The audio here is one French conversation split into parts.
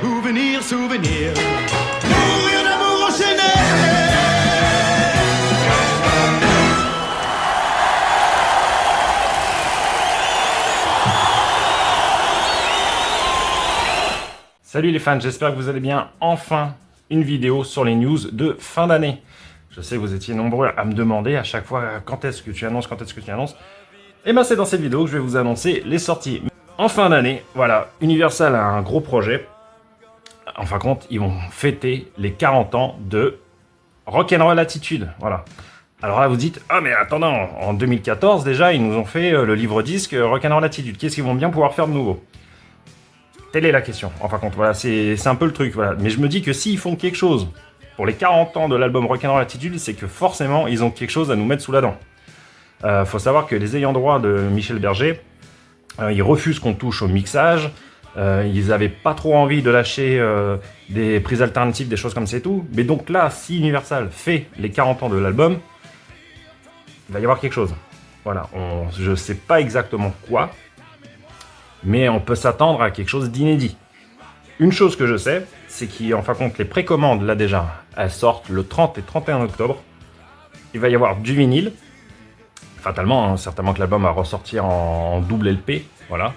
Souvenir, souvenir, mourir d'amour enchaîné. Salut les fans, j'espère que vous allez bien. Enfin, une vidéo sur les news de fin d'année. Je sais que vous étiez nombreux à me demander à chaque fois quand est-ce que tu annonces, Et ben c'est dans cette vidéo que je vais vous annoncer les sorties. En fin d'année, voilà, Universal a un gros projet. En fin de compte, ils vont fêter les 40 ans de Rock'n'Roll Attitude. Voilà. Alors là, vous dites, ah mais attendez, en 2014 déjà, ils nous ont fait le livre-disque Rock'n'Roll Attitude. Qu'est-ce qu'ils vont bien pouvoir faire de nouveau? Telle est la question. En fin de compte, voilà, c'est un peu le truc. Voilà. Mais je me dis que s'ils font quelque chose pour les 40 ans de l'album Rock'n'Roll Attitude, c'est que forcément, ils ont quelque chose à nous mettre sous la dent. Faut savoir que les ayants droit de Michel Berger, ils refusent qu'on touche au mixage. Ils n'avaient pas trop envie de lâcher des prises alternatives, des choses comme c'est tout. Mais donc là, si Universal fait les 40 ans de l'album, il va y avoir quelque chose. Voilà, je ne sais pas exactement quoi, mais on peut s'attendre à quelque chose d'inédit. Une chose que je sais, c'est qu'en fin de compte, les précommandes, là déjà, elles sortent le 30 et 31 octobre. Il va y avoir du vinyle. Fatalement, hein, certainement que l'album va ressortir en double LP. Voilà.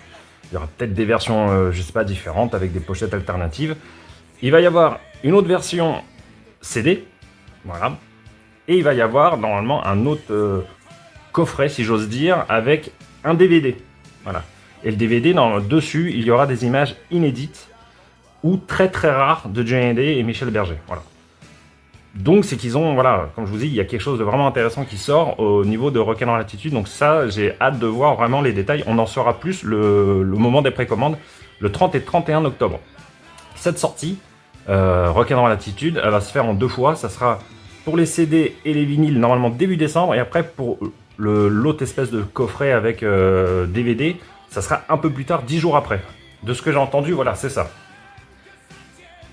Il y aura peut-être des versions, je sais pas, différentes, avec des pochettes alternatives. Il va y avoir une autre version CD. Voilà. Et il va y avoir, normalement, un autre coffret, si j'ose dire, avec un DVD. Voilà. Et le DVD, dessus, il y aura des images inédites ou très très rares de Johnny Hallyday et Michel Berger. Voilà. Donc c'est qu'ils ont, voilà, comme je vous dis, il y a quelque chose de vraiment intéressant qui sort au niveau de Rock'n'Roll Attitude. Donc ça, j'ai hâte de voir vraiment les détails. On en saura plus le moment des précommandes, le 30 et 31 octobre. Cette sortie, Rock'n'Roll Attitude, elle va se faire en deux fois. Ça sera pour les CD et les vinyles, normalement début décembre. Et après, pour l'autre espèce de coffret avec DVD, ça sera un peu plus tard, 10 jours après. De ce que j'ai entendu, voilà, c'est ça.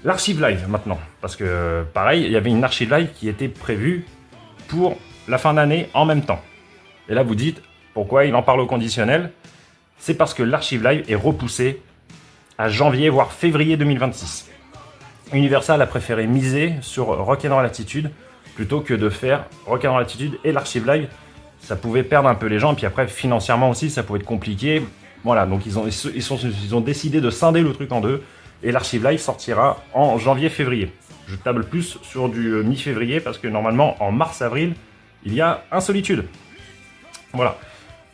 L'archive live maintenant, parce que pareil, il y avait une archive live qui était prévue pour la fin d'année en même temps. Et là vous dites, pourquoi il en parle au conditionnel? C'est parce que l'archive live est repoussée à janvier, voire février 2026. Universal a préféré miser sur Rock'n'Roll Attitude plutôt que de faire Rock'n'Roll Attitude et l'archive live. Ça pouvait perdre un peu les gens, et puis après financièrement aussi ça pouvait être compliqué. Voilà, donc ils ont décidé de scinder le truc en deux. Et l'archive live sortira en janvier-février. Je table plus sur du mi-février parce que normalement en mars-avril, il y a Insolitude. Voilà.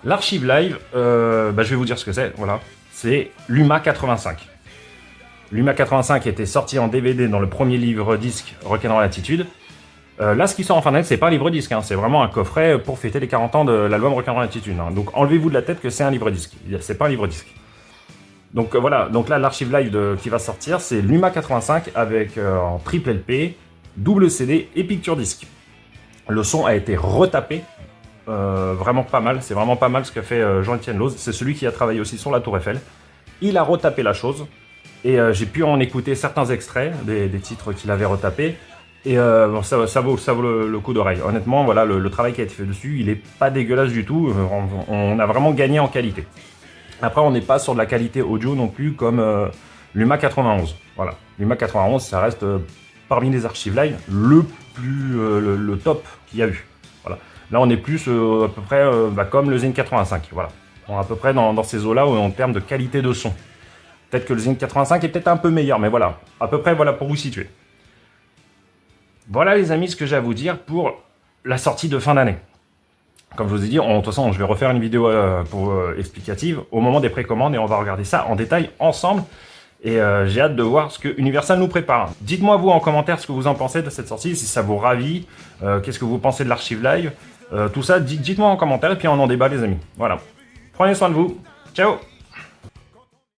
L'archive live, je vais vous dire ce que c'est. Voilà. C'est l'UMA 85. L'UMA 85 était sorti en DVD dans le premier livre-disque Rock'n'Roll Attitude. Là, ce qui sort en fin d'année, c'est pas un livre-disque. Hein, c'est vraiment un coffret pour fêter les 40 ans de l'album Rock'n'Roll Attitude. Hein. Donc enlevez-vous de la tête que c'est un livre-disque. C'est pas un livre-disque. Donc voilà, donc là l'archive live qui va sortir, c'est l'UMA 85 avec en triple LP, double CD et picture disc. Le son a été retapé, vraiment pas mal, c'est vraiment pas mal ce qu'a fait Jean-Étienne Loz, c'est celui qui a travaillé aussi sur la Tour Eiffel. Il a retapé la chose, et j'ai pu en écouter certains extraits des titres qu'il avait retapés, et ça vaut le coup d'oreille. Honnêtement, voilà, le travail qui a été fait dessus, il est pas dégueulasse du tout, on a vraiment gagné en qualité. Après, on n'est pas sur de la qualité audio non plus comme l'UMA 91. Voilà, l'UMA 91, ça reste parmi les archives live le top qu'il y a eu. Voilà. Là, on est plus à peu près comme le Zine 85. Voilà, on est à peu près dans ces eaux-là en termes de qualité de son. Peut-être que le Zine 85 est peut-être un peu meilleur, mais voilà, à peu près voilà pour vous situer. Voilà les amis, ce que j'ai à vous dire pour la sortie de fin d'année. Comme je vous ai dit, de toute façon, je vais refaire une vidéo explicative au moment des précommandes et on va regarder ça en détail ensemble. Et j'ai hâte de voir ce que Universal nous prépare. Dites-moi vous en commentaire ce que vous en pensez de cette sortie, si ça vous ravit, qu'est-ce que vous pensez de l'archive live, tout ça, dites-moi en commentaire et puis on en débat les amis. Voilà. Prenez soin de vous. Ciao!